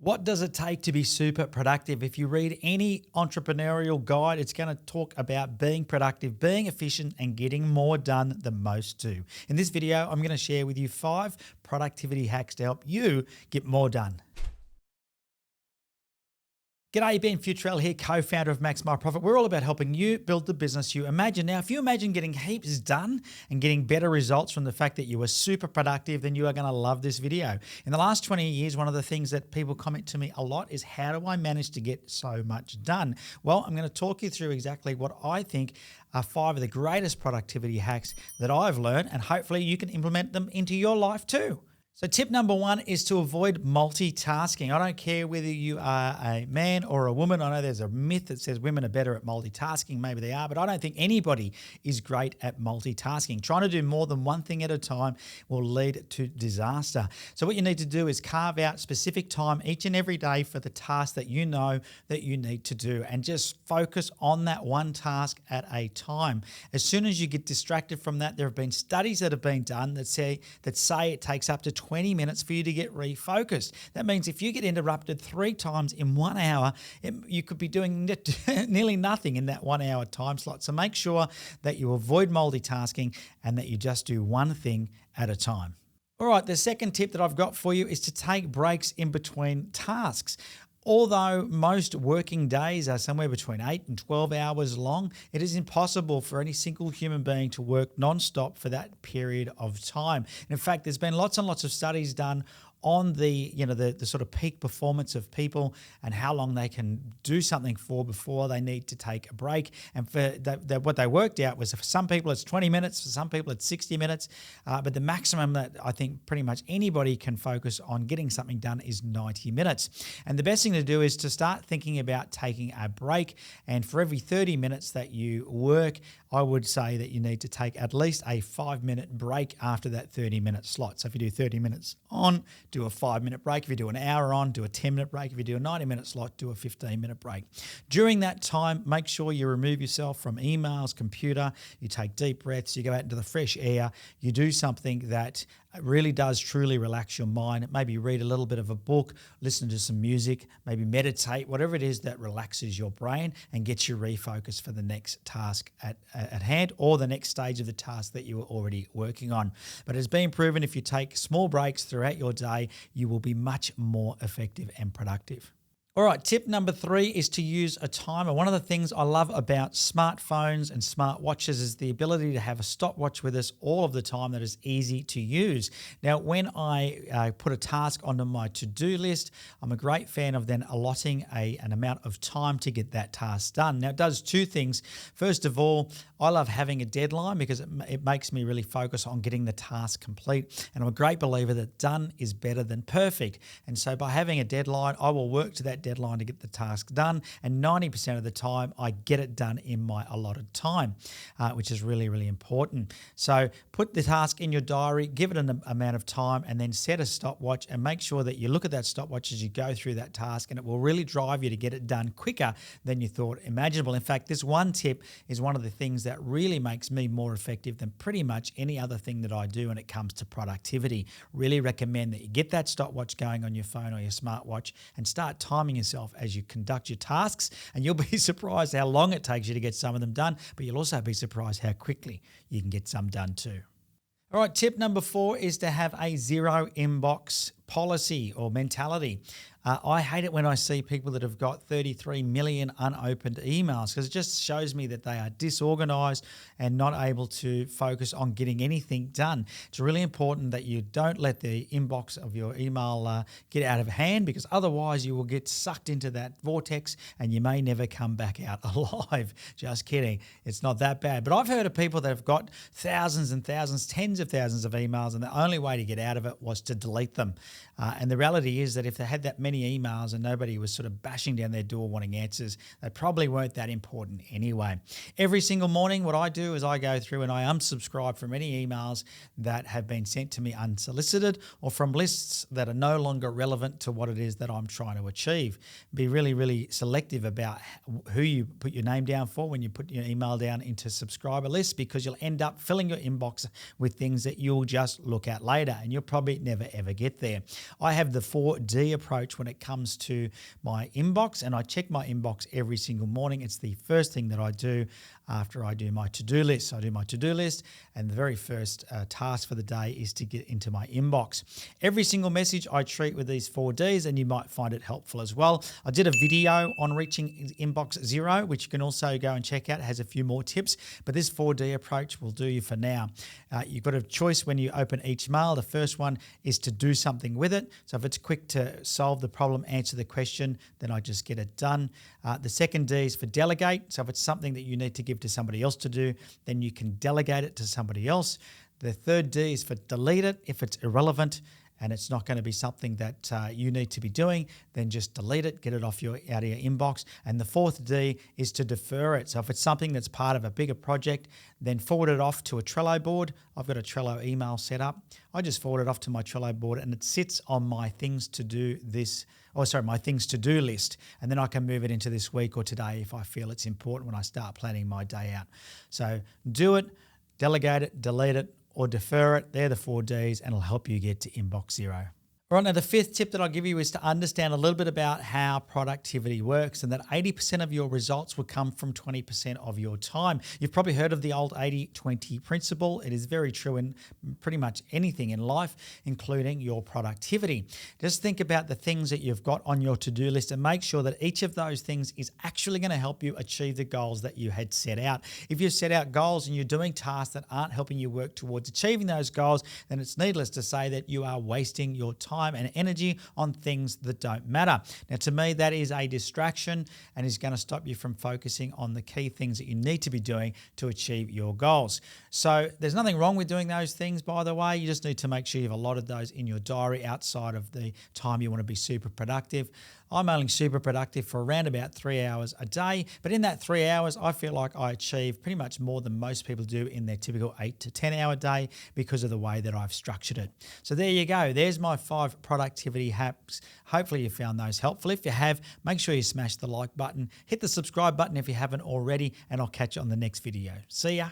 What does it take to be super productive? If you read any entrepreneurial guide, it's going to talk about being productive, being efficient, and getting more done than most do. In this video, I'm going to share with you 5 productivity hacks to help you get more done. G'day, Ben Futrell here, co-founder of Max My Profit. We're all about helping you build the business you imagine. Now, if you imagine getting heaps done and getting better results from the fact that you were super productive, then you are going to love this video. In the last 20 years, one of the things that people comment to me a lot is, how do I manage to get so much done? Well, I'm going to talk you through exactly what I think are 5 of the greatest productivity hacks that I've learned, and hopefully you can implement them into your life too. So tip number 1 is to avoid multitasking. I don't care whether you are a man or a woman. I know there's a myth that says women are better at multitasking. Maybe they are, but I don't think anybody is great at multitasking. Trying to do more than one thing at a time will lead to disaster. So what you need to do is carve out specific time each and every day for the task that you know that you need to do, and just focus on that one task at a time. As soon as you get distracted from that, there have been studies that have been done that say it takes up to 20 minutes for you to get refocused. That means if you get interrupted 3 times in 1 hour, you could be doing nearly nothing in that 1 hour time slot. So make sure that you avoid multitasking and that you just do one thing at a time. All right, the second tip that I've got for you is to take breaks in between tasks. Although most working days are somewhere between 8 and 12 hours long, it is impossible for any single human being to work non-stop for that period of time. And in fact, there's been lots and lots of studies done on the sort of peak performance of people and how long they can do something for before they need to take a break. And for what they worked out was, for some people it's 20 minutes, for some people it's 60 minutes, but the maximum that I think pretty much anybody can focus on getting something done is 90 minutes. And the best thing to do is to start thinking about taking a break. And for every 30 minutes that you work, I would say that you need to take at least a 5-minute break after that 30-minute slot. So if you do 30 minutes on, do a 5-minute break. If you do an hour on, do a 10-minute break. If you do a 90-minute slot, do a 15-minute break. During that time, make sure you remove yourself from emails, computer, you take deep breaths, you go out into the fresh air, you do something that really does truly relax your mind. Maybe read a little bit of a book, listen to some music, maybe meditate, whatever it is that relaxes your brain and gets you refocused for the next task at hand, or the next stage of the task that you were already working on. But it's been proven, if you take small breaks throughout your day, you will be much more effective and productive. All right, tip number 3 is to use a timer. One of the things I love about smartphones and smartwatches is the ability to have a stopwatch with us all of the time that is easy to use. Now, when I put a task onto my to-do list, I'm a great fan of then allotting an amount of time to get that task done. Now, it does 2 things. First of all, I love having a deadline because it makes me really focus on getting the task complete. And I'm a great believer that done is better than perfect. And so by having a deadline, I will work to that deadline to get the task done, and 90% of the time I get it done in my allotted time, which is really, really important. So put the task in your diary, give it an amount of time, and then set a stopwatch, and make sure that you look at that stopwatch as you go through that task, and it will really drive you to get it done quicker than you thought imaginable. In fact, this one tip is one of the things that really makes me more effective than pretty much any other thing that I do when it comes to productivity. Really recommend that you get that stopwatch going on your phone or your smartwatch and start timing yourself as you conduct your tasks, and you'll be surprised how long it takes you to get some of them done, but you'll also be surprised how quickly you can get some done too. All right, tip number 4 is to have a 0 inbox policy or mentality. I hate it when I see people that have got 33 million unopened emails, because it just shows me that they are disorganized and not able to focus on getting anything done. It's really important that you don't let the inbox of your email get out of hand, because otherwise you will get sucked into that vortex and you may never come back out alive. Just kidding. It's not that bad. But I've heard of people that have got thousands and thousands, tens of thousands of emails, and the only way to get out of it was to delete them. And the reality is that if they had that many emails and nobody was sort of bashing down their door wanting answers, they probably weren't that important anyway. Every single morning, what I do is I go through and I unsubscribe from any emails that have been sent to me unsolicited, or from lists that are no longer relevant to what it is that I'm trying to achieve. Be really, really selective about who you put your name down for when you put your email down into subscriber lists, because you'll end up filling your inbox with things that you'll just look at later, and you'll probably never ever get there. I have the 4D approach when when it comes to my inbox, and I check my inbox every single morning. It's the first thing that I do after I do my to-do list. So I do my to-do list, and the very first task for the day is to get into my inbox. Every single message I treat with these 4Ds, and you might find it helpful as well. I did a video on reaching inbox zero, which you can also go and check out. It has a few more tips, but this 4D approach will do you for now. You've got a choice when you open each mail. The first one is to do something with it. So if it's quick to solve the problem, answer the question, then I just get it done. The second D is for delegate. So if it's something that you need to give to somebody else to do, then you can delegate it to somebody else. The third D is for delete it. If it's irrelevant and it's not going to be something that you need to be doing, then just delete it, get it out of your inbox. And the fourth D is to defer it. So if it's something that's part of a bigger project, then forward it off to a Trello board. I've got a Trello email set up. I just forward it off to my Trello board, and it sits on my things to do my things to do list. And then I can move it into this week or today if I feel it's important when I start planning my day out. So do it, delegate it, delete it, or defer it. They're the 4Ds, and it'll help you get to inbox zero. All right, now the fifth tip that I'll give you is to understand a little bit about how productivity works, and that 80% of your results will come from 20% of your time. You've probably heard of the old 80-20 principle. It is very true in pretty much anything in life, including your productivity. Just think about the things that you've got on your to-do list and make sure that each of those things is actually going to help you achieve the goals that you had set out. If you set out goals and you're doing tasks that aren't helping you work towards achieving those goals, then it's needless to say that you are wasting your time and energy on things that don't matter. Now, to me, that is a distraction and is going to stop you from focusing on the key things that you need to be doing to achieve your goals. So there's nothing wrong with doing those things, by the way. You just need to make sure you've allotted those in your diary outside of the time you want to be super productive. I'm only super productive for around about 3 hours a day, but in that 3 hours, I feel like I achieve pretty much more than most people do in their typical 8 to 10 hour day because of the way that I've structured it. So there you go. There's my 5 productivity hacks. Hopefully you found those helpful. If you have, make sure you smash the like button, hit the subscribe button if you haven't already, and I'll catch you on the next video. See ya.